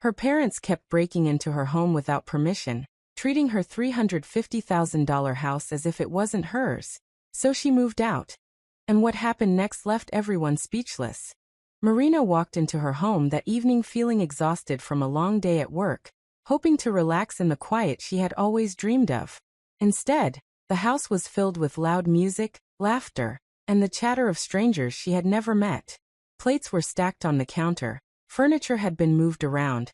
Her parents kept breaking into her home without permission, treating her $350,000 house as if it wasn't hers. So she moved out. And what happened next left everyone speechless. Marina walked into her home that evening feeling exhausted from a long day at work, hoping to relax in the quiet she had always dreamed of. Instead, the house was filled with loud music, laughter, and the chatter of strangers she had never met. Plates were stacked on the counter, furniture had been moved around,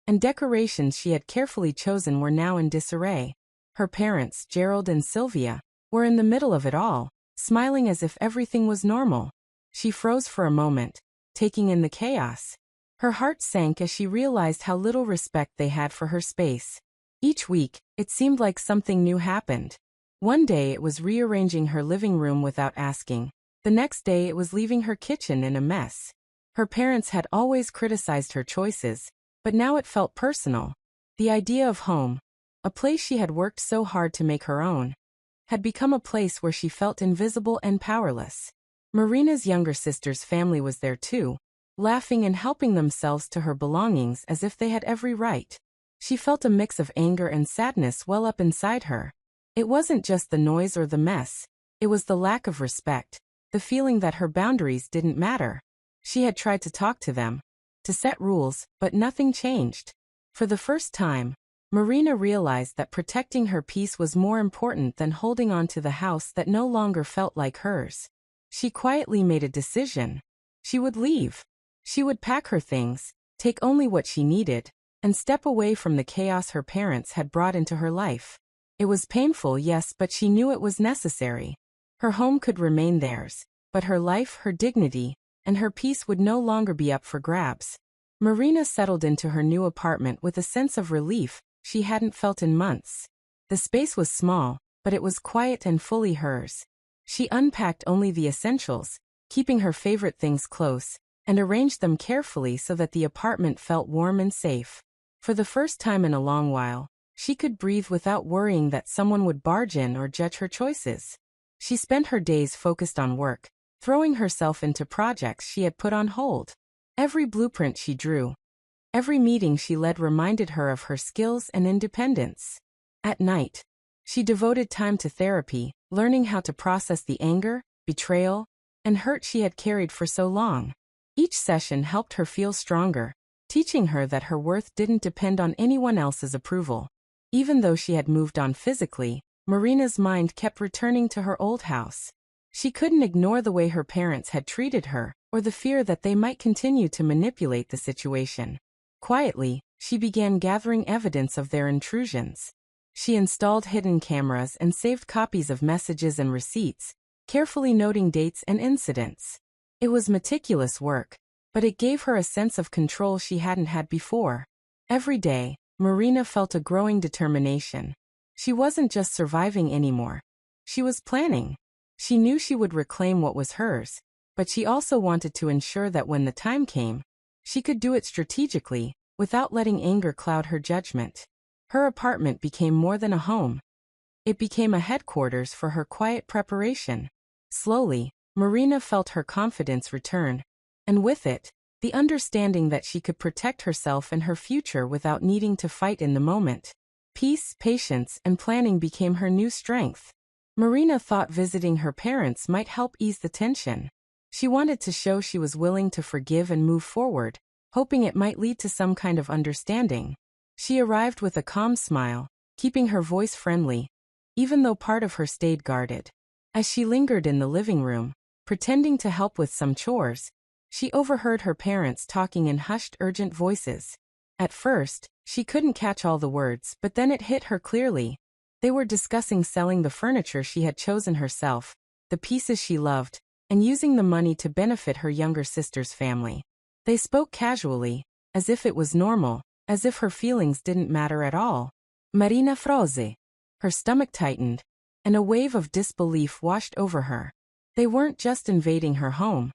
and decorations she had carefully chosen were now in disarray. Her parents, Gerald and Sylvia, were in the middle of it all, smiling as if everything was normal. She froze for a moment, taking in the chaos. Her heart sank as she realized how little respect they had for her space. Each week, it seemed like something new happened. One day it was rearranging her living room without asking. The next day it was leaving her kitchen in a mess. Her parents had always criticized her choices, but now it felt personal. The idea of home, a place she had worked so hard to make her own, had become a place where she felt invisible and powerless. Marina's younger sister's family was there too, laughing and helping themselves to her belongings as if they had every right. She felt a mix of anger and sadness well up inside her. It wasn't just the noise or the mess, it was the lack of respect, the feeling that her boundaries didn't matter. She had tried to talk to them, to set rules, but nothing changed. For the first time, Marina realized that protecting her peace was more important than holding on to the house that no longer felt like hers. She quietly made a decision. She would leave. She would pack her things, take only what she needed, and step away from the chaos her parents had brought into her life. It was painful, yes, but she knew it was necessary. Her home could remain theirs, but her life, her dignity, and her peace would no longer be up for grabs. Marina settled into her new apartment with a sense of relief she hadn't felt in months. The space was small, but it was quiet and fully hers. She unpacked only the essentials, keeping her favorite things close, and arranged them carefully so that the apartment felt warm and safe. For the first time in a long while, she could breathe without worrying that someone would barge in or judge her choices. She spent her days focused on work, throwing herself into projects she had put on hold. Every blueprint she drew, every meeting she led reminded her of her skills and independence. At night, she devoted time to therapy, learning how to process the anger, betrayal, and hurt she had carried for so long. Each session helped her feel stronger, teaching her that her worth didn't depend on anyone else's approval. Even though she had moved on physically, Marina's mind kept returning to her old house. She couldn't ignore the way her parents had treated her, or the fear that they might continue to manipulate the situation. Quietly, she began gathering evidence of their intrusions. She installed hidden cameras and saved copies of messages and receipts, carefully noting dates and incidents. It was meticulous work, but it gave her a sense of control she hadn't had before. Every day, Marina felt a growing determination. She wasn't just surviving anymore. She was planning. She knew she would reclaim what was hers, but she also wanted to ensure that when the time came, she could do it strategically, without letting anger cloud her judgment. Her apartment became more than a home. It became a headquarters for her quiet preparation. Slowly, Marina felt her confidence return, and with it, the understanding that she could protect herself and her future without needing to fight in the moment. Peace, patience, and planning became her new strength. Marina thought visiting her parents might help ease the tension. She wanted to show she was willing to forgive and move forward, hoping it might lead to some kind of understanding. She arrived with a calm smile, keeping her voice friendly, even though part of her stayed guarded. As she lingered in the living room, pretending to help with some chores, she overheard her parents talking in hushed, urgent voices. At first, she couldn't catch all the words, but then it hit her clearly. They were discussing selling the furniture she had chosen herself, the pieces she loved, and using the money to benefit her younger sister's family. They spoke casually, as if it was normal, as if her feelings didn't matter at all. Marina froze. Her stomach tightened, and a wave of disbelief washed over her. They weren't just invading her home.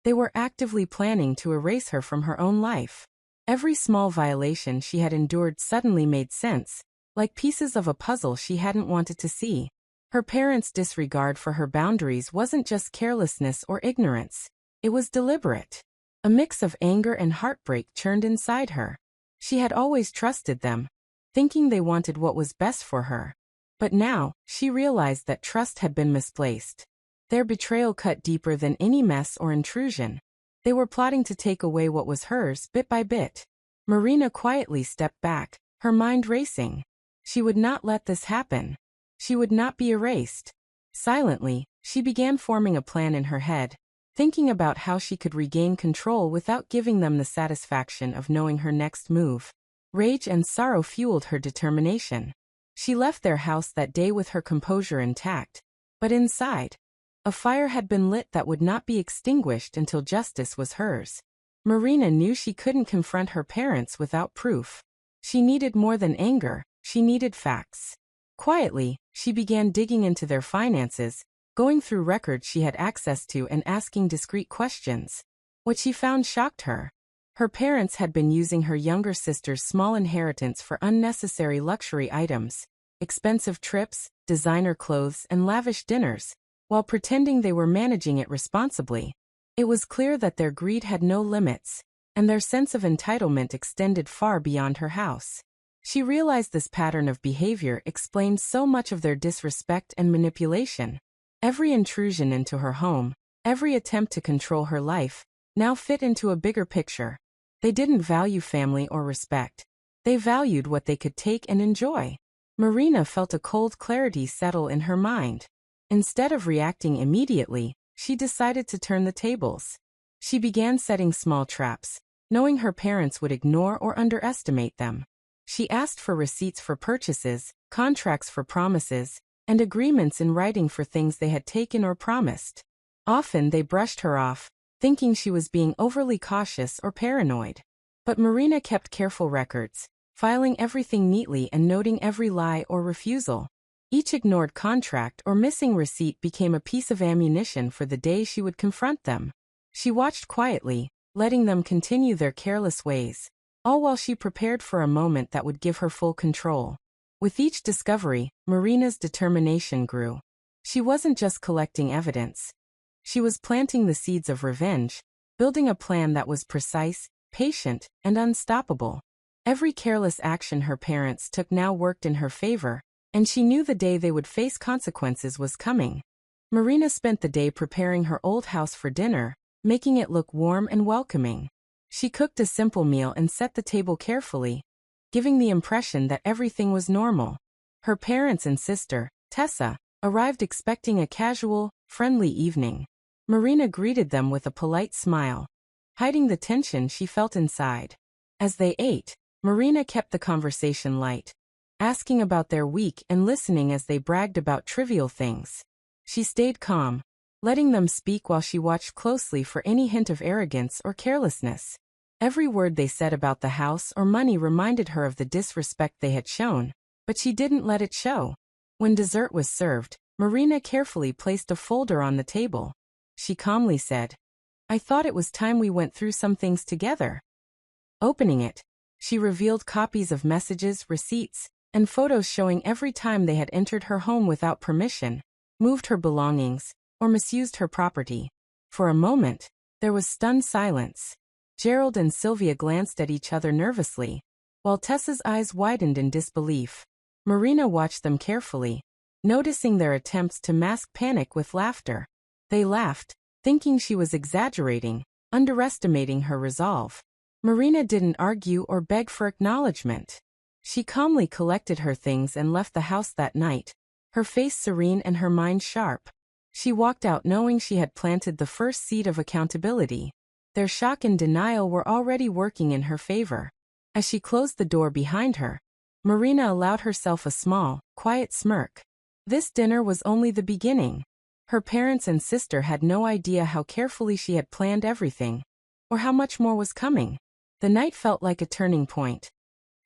They were actively planning to erase her from her own life. Every small violation she had endured suddenly made sense, like pieces of a puzzle she hadn't wanted to see. Her parents' disregard for her boundaries wasn't just carelessness or ignorance. It was deliberate. A mix of anger and heartbreak churned inside her. She had always trusted them, thinking they wanted what was best for her. But now, she realized that trust had been misplaced. Their betrayal cut deeper than any mess or intrusion. They were plotting to take away what was hers bit by bit. Marina quietly stepped back, her mind racing. She would not let this happen. She would not be erased. Silently, she began forming a plan in her head, thinking about how she could regain control without giving them the satisfaction of knowing her next move. Rage and sorrow fueled her determination. She left their house that day with her composure intact. But inside, a fire had been lit that would not be extinguished until justice was hers. Marina knew she couldn't confront her parents without proof. She needed more than anger, she needed facts. Quietly, she began digging into their finances, going through records she had access to and asking discreet questions. What she found shocked her. Her parents had been using her younger sister's small inheritance for unnecessary luxury items, expensive trips, designer clothes, and lavish dinners, while pretending they were managing it responsibly. It was clear that their greed had no limits, and their sense of entitlement extended far beyond her house. She realized this pattern of behavior explained so much of their disrespect and manipulation. Every intrusion into her home, every attempt to control her life, now fit into a bigger picture. They didn't value family or respect. They valued what they could take and enjoy. Marina felt a cold clarity settle in her mind. Instead of reacting immediately, she decided to turn the tables. She began setting small traps, knowing her parents would ignore or underestimate them. She asked for receipts for purchases, contracts for promises, and agreements in writing for things they had taken or promised. Often they brushed her off, thinking she was being overly cautious or paranoid. But Marina kept careful records, filing everything neatly and noting every lie or refusal. Each ignored contract or missing receipt became a piece of ammunition for the day she would confront them. She watched quietly, letting them continue their careless ways, all while she prepared for a moment that would give her full control. With each discovery, Marina's determination grew. She wasn't just collecting evidence. She was planting the seeds of revenge, building a plan that was precise, patient, and unstoppable. Every careless action her parents took now worked in her favor, and she knew the day they would face consequences was coming. Marina spent the day preparing her old house for dinner, making it look warm and welcoming. She cooked a simple meal and set the table carefully, giving the impression that everything was normal. Her parents and sister, Tessa, arrived expecting a casual, friendly evening. Marina greeted them with a polite smile, hiding the tension she felt inside. As they ate, Marina kept the conversation light, asking about their week and listening as they bragged about trivial things. She stayed calm, letting them speak while she watched closely for any hint of arrogance or carelessness. Every word they said about the house or money reminded her of the disrespect they had shown, but she didn't let it show. When dessert was served, Marina carefully placed a folder on the table. She calmly said, "I thought it was time we went through some things together." Opening it, she revealed copies of messages, receipts, and photos showing every time they had entered her home without permission, moved her belongings, or misused her property. For a moment, there was stunned silence. Gerald and Sylvia glanced at each other nervously, while Tessa's eyes widened in disbelief. Marina watched them carefully, noticing their attempts to mask panic with laughter. They laughed, thinking she was exaggerating, underestimating her resolve. Marina didn't argue or beg for acknowledgement. She calmly collected her things and left the house that night, her face serene and her mind sharp. She walked out knowing she had planted the first seed of accountability. Their shock and denial were already working in her favor. As she closed the door behind her, Marina allowed herself a small, quiet smirk. This dinner was only the beginning. Her parents and sister had no idea how carefully she had planned everything, or how much more was coming. The night felt like a turning point.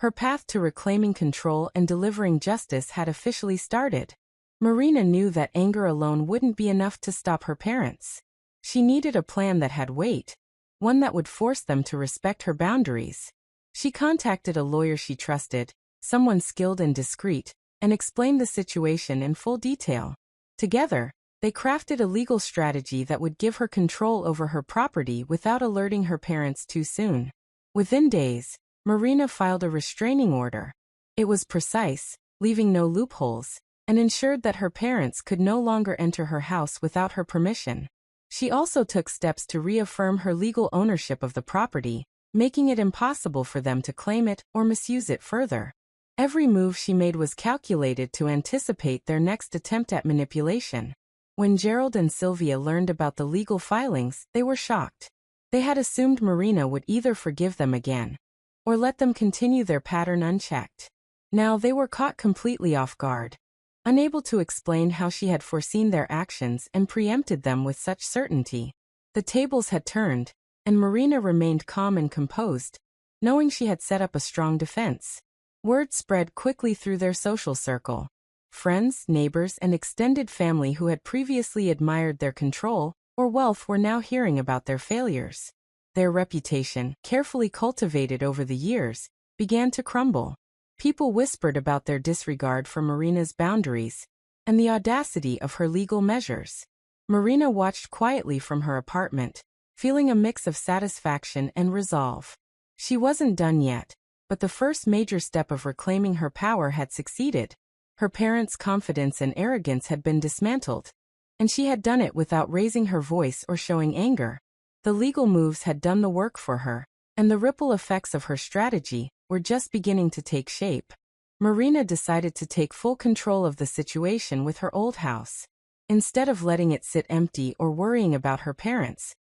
Her path to reclaiming control and delivering justice had officially started. Marina knew that anger alone wouldn't be enough to stop her parents. She needed a plan that had weight, one that would force them to respect her boundaries. She contacted a lawyer she trusted, someone skilled and discreet, and explained the situation in full detail. Together, they crafted a legal strategy that would give her control over her property without alerting her parents too soon. Within days, Marina filed a restraining order. It was precise, leaving no loopholes, and ensured that her parents could no longer enter her house without her permission. She also took steps to reaffirm her legal ownership of the property, making it impossible for them to claim it or misuse it further. Every move she made was calculated to anticipate their next attempt at manipulation. When Gerald and Sylvia learned about the legal filings, they were shocked. They had assumed Marina would either forgive them again or let them continue their pattern unchecked. Now they were caught completely off guard, unable to explain how she had foreseen their actions and preempted them with such certainty. The tables had turned, and Marina remained calm and composed, knowing she had set up a strong defense. Word spread quickly through their social circle. Friends, neighbors, and extended family who had previously admired their control or wealth were now hearing about their failures. Their reputation, carefully cultivated over the years, began to crumble. People whispered about their disregard for Marina's boundaries and the audacity of her legal measures. Marina watched quietly from her apartment, feeling a mix of satisfaction and resolve. She wasn't done yet, but the first major step of reclaiming her power had succeeded. Her parents' confidence and arrogance had been dismantled, and she had done it without raising her voice or showing anger. The legal moves had done the work for her, and the ripple effects of her strategy were just beginning to take shape. Marina decided to take full control of the situation with her old house. Instead of letting it sit empty or worrying about her parents,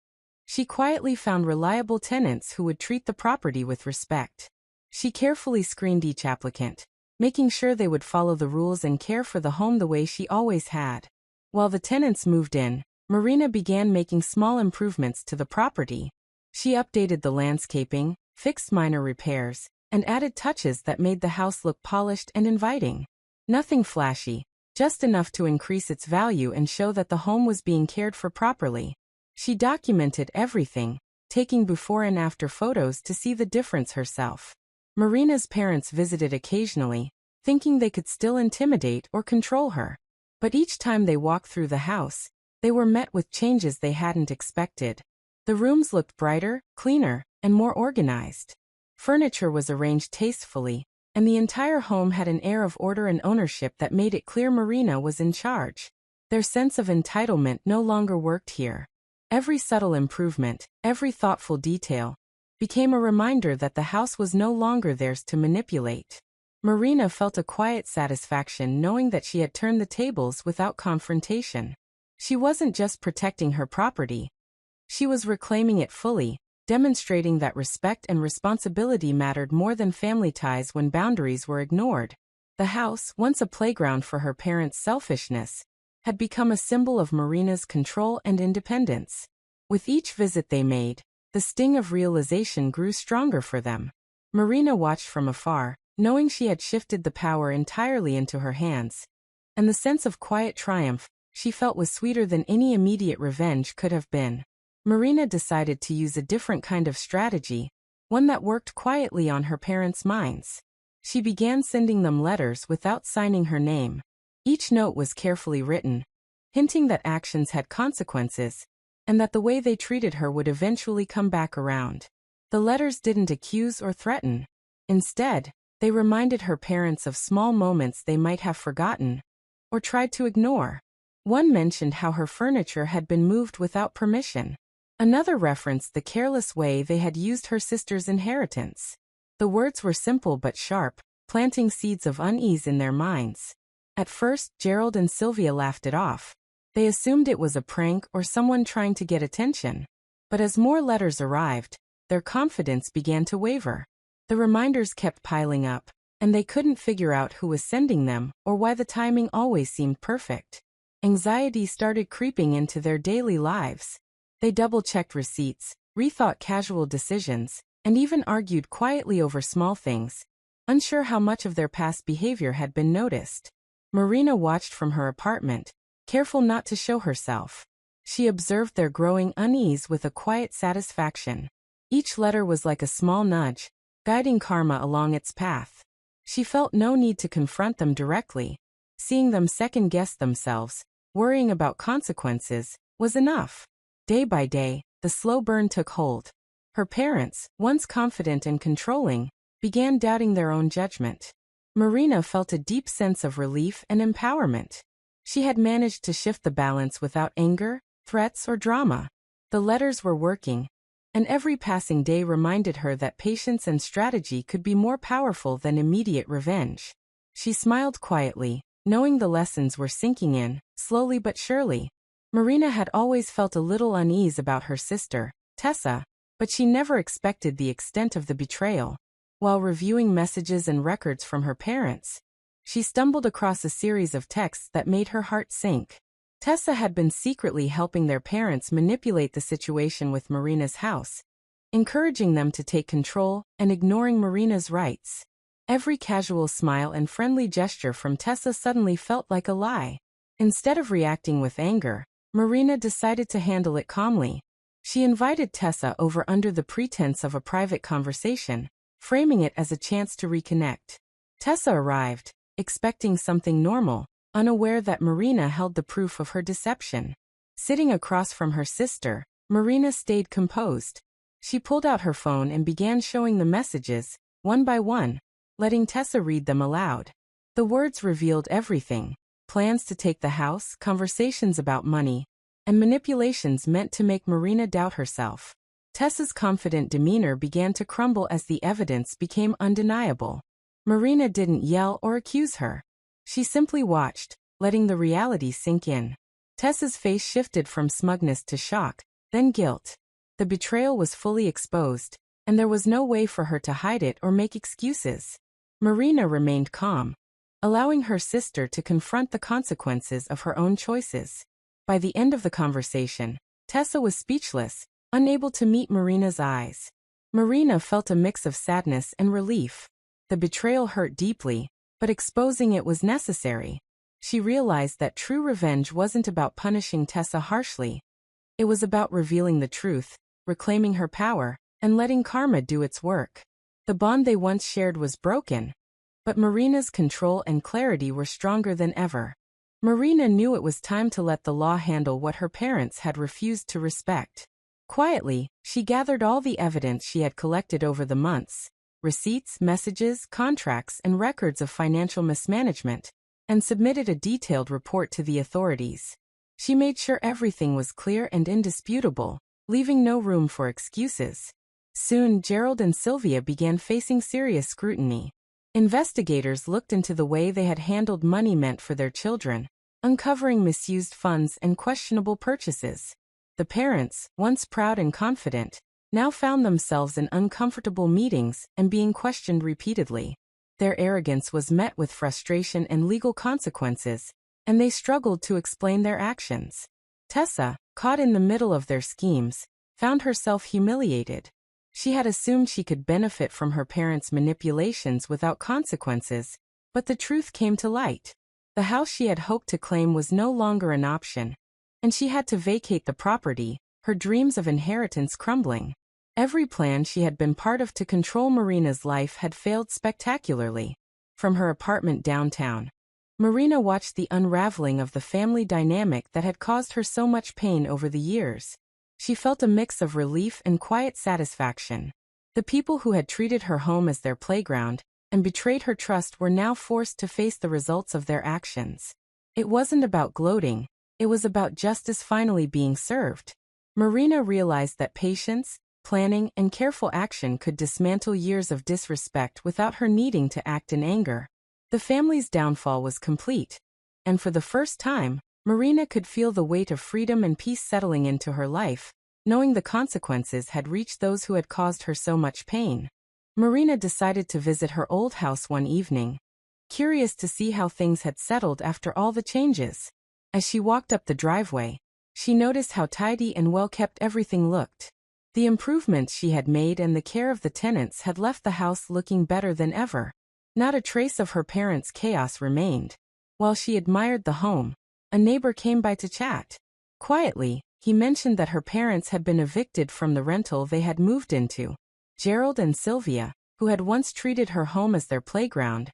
she quietly found reliable tenants who would treat the property with respect. She carefully screened each applicant, making sure they would follow the rules and care for the home the way she always had. While the tenants moved in, Marina began making small improvements to the property. She updated the landscaping, fixed minor repairs, and added touches that made the house look polished and inviting. Nothing flashy, just enough to increase its value and show that the home was being cared for properly. She documented everything, taking before and after photos to see the difference herself. Marina's parents visited occasionally, thinking they could still intimidate or control her. But each time they walked through the house, they were met with changes they hadn't expected. The rooms looked brighter, cleaner, and more organized. Furniture was arranged tastefully, and the entire home had an air of order and ownership that made it clear Marina was in charge. Their sense of entitlement no longer worked here. Every subtle improvement, every thoughtful detail, became a reminder that the house was no longer theirs to manipulate. Marina felt a quiet satisfaction knowing that she had turned the tables without confrontation. She wasn't just protecting her property. She was reclaiming it fully, demonstrating that respect and responsibility mattered more than family ties when boundaries were ignored. The house, once a playground for her parents' selfishness, had become a symbol of Marina's control and independence. With each visit they made, the sting of realization grew stronger for them. Marina watched from afar, knowing she had shifted the power entirely into her hands, and the sense of quiet triumph she felt was sweeter than any immediate revenge could have been. Marina decided to use a different kind of strategy, one that worked quietly on her parents' minds. She began sending them letters without signing her name. Each note was carefully written, hinting that actions had consequences, and that the way they treated her would eventually come back around. The letters didn't accuse or threaten. Instead, they reminded her parents of small moments they might have forgotten or tried to ignore. One mentioned how her furniture had been moved without permission. Another referenced the careless way they had used her sister's inheritance. The words were simple but sharp, planting seeds of unease in their minds. At first, Gerald and Sylvia laughed it off. They assumed it was a prank or someone trying to get attention. But as more letters arrived, their confidence began to waver. The reminders kept piling up, and they couldn't figure out who was sending them or why the timing always seemed perfect. Anxiety started creeping into their daily lives. They double-checked receipts, rethought casual decisions, and even argued quietly over small things, unsure how much of their past behavior had been noticed. Marina watched from her apartment, careful not to show herself. She observed their growing unease with a quiet satisfaction. Each letter was like a small nudge, guiding karma along its path. She felt no need to confront them directly. Seeing them second-guess themselves, worrying about consequences, was enough. Day by day, the slow burn took hold. Her parents, once confident and controlling, began doubting their own judgment. Marina felt a deep sense of relief and empowerment. She had managed to shift the balance without anger, threats, or drama. The letters were working, and every passing day reminded her that patience and strategy could be more powerful than immediate revenge. She smiled quietly, knowing the lessons were sinking in, slowly but surely. Marina had always felt a little unease about her sister, Tessa, but she never expected the extent of the betrayal. While reviewing messages and records from her parents, she stumbled across a series of texts that made her heart sink. Tessa had been secretly helping their parents manipulate the situation with Marina's house, encouraging them to take control and ignoring Marina's rights. Every casual smile and friendly gesture from Tessa suddenly felt like a lie. Instead of reacting with anger, Marina decided to handle it calmly. She invited Tessa over under the pretense of a private conversation, framing it as a chance to reconnect. Tessa arrived, expecting something normal, unaware that Marina held the proof of her deception. Sitting across from her sister, Marina stayed composed. She pulled out her phone and began showing the messages, one by one, letting Tessa read them aloud. The words revealed everything: plans to take the house, conversations about money, and manipulations meant to make Marina doubt herself. Tessa's confident demeanor began to crumble as the evidence became undeniable. Marina didn't yell or accuse her. She simply watched, letting the reality sink in. Tessa's face shifted from smugness to shock, then guilt. The betrayal was fully exposed, and there was no way for her to hide it or make excuses. Marina remained calm, allowing her sister to confront the consequences of her own choices. By the end of the conversation, Tessa was speechless, unable to meet Marina's eyes. Marina felt a mix of sadness and relief. The betrayal hurt deeply, but exposing it was necessary. She realized that true revenge wasn't about punishing Tessa harshly. It was about revealing the truth, reclaiming her power, and letting karma do its work. The bond they once shared was broken, but Marina's control and clarity were stronger than ever. Marina knew it was time to let the law handle what her parents had refused to respect. Quietly, she gathered all the evidence she had collected over the months: receipts, messages, contracts, and records of financial mismanagement, and submitted a detailed report to the authorities. She made sure everything was clear and indisputable, leaving no room for excuses. Soon, Gerald and Sylvia began facing serious scrutiny. Investigators looked into the way they had handled money meant for their children, uncovering misused funds and questionable purchases. The parents, once proud and confident, now found themselves in uncomfortable meetings and being questioned repeatedly. Their arrogance was met with frustration and legal consequences, and they struggled to explain their actions. Tessa, caught in the middle of their schemes, found herself humiliated. She had assumed she could benefit from her parents' manipulations without consequences, but the truth came to light. The house she had hoped to claim was no longer an option, and she had to vacate the property, her dreams of inheritance crumbling. Every plan she had been part of to control Marina's life had failed spectacularly. From her apartment downtown, Marina watched the unraveling of the family dynamic that had caused her so much pain over the years. She felt a mix of relief and quiet satisfaction. The people who had treated her home as their playground and betrayed her trust were now forced to face the results of their actions. It wasn't about gloating. It was about justice finally being served. Marina realized that patience, planning, and careful action could dismantle years of disrespect without her needing to act in anger. The family's downfall was complete, and for the first time, Marina could feel the weight of freedom and peace settling into her life, knowing the consequences had reached those who had caused her so much pain. Marina decided to visit her old house one evening, curious to see how things had settled after all the changes. As she walked up the driveway, she noticed how tidy and well-kept everything looked. The improvements she had made and the care of the tenants had left the house looking better than ever. Not a trace of her parents' chaos remained. While she admired the home, a neighbor came by to chat. Quietly, he mentioned that her parents had been evicted from the rental they had moved into. Gerald and Sylvia, who had once treated her home as their playground,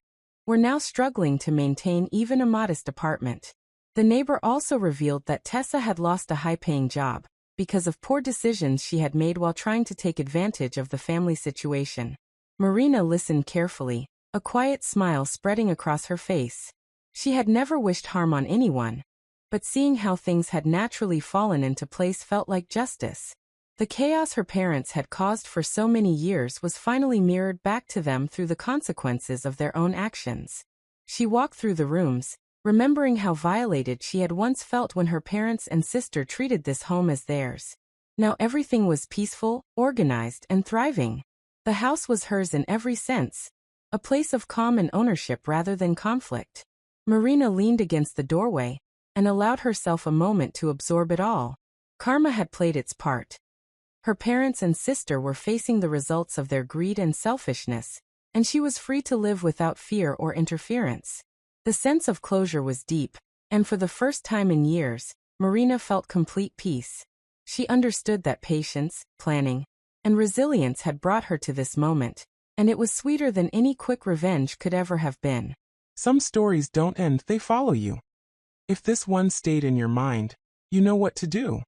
were now struggling to maintain even a modest apartment. The neighbor also revealed that Tessa had lost a high-paying job because of poor decisions she had made while trying to take advantage of the family situation. Marina listened carefully, a quiet smile spreading across her face. She had never wished harm on anyone, but seeing how things had naturally fallen into place felt like justice. The chaos her parents had caused for so many years was finally mirrored back to them through the consequences of their own actions. She walked through the rooms, remembering how violated she had once felt when her parents and sister treated this home as theirs. Now everything was peaceful, organized, and thriving. The house was hers in every sense, a place of calm and ownership rather than conflict. Marina leaned against the doorway and allowed herself a moment to absorb it all. Karma had played its part. Her parents and sister were facing the results of their greed and selfishness, and she was free to live without fear or interference. The sense of closure was deep, and for the first time in years, Marina felt complete peace. She understood that patience, planning, and resilience had brought her to this moment, and it was sweeter than any quick revenge could ever have been. Some stories don't end, they follow you. If this one stayed in your mind, you know what to do.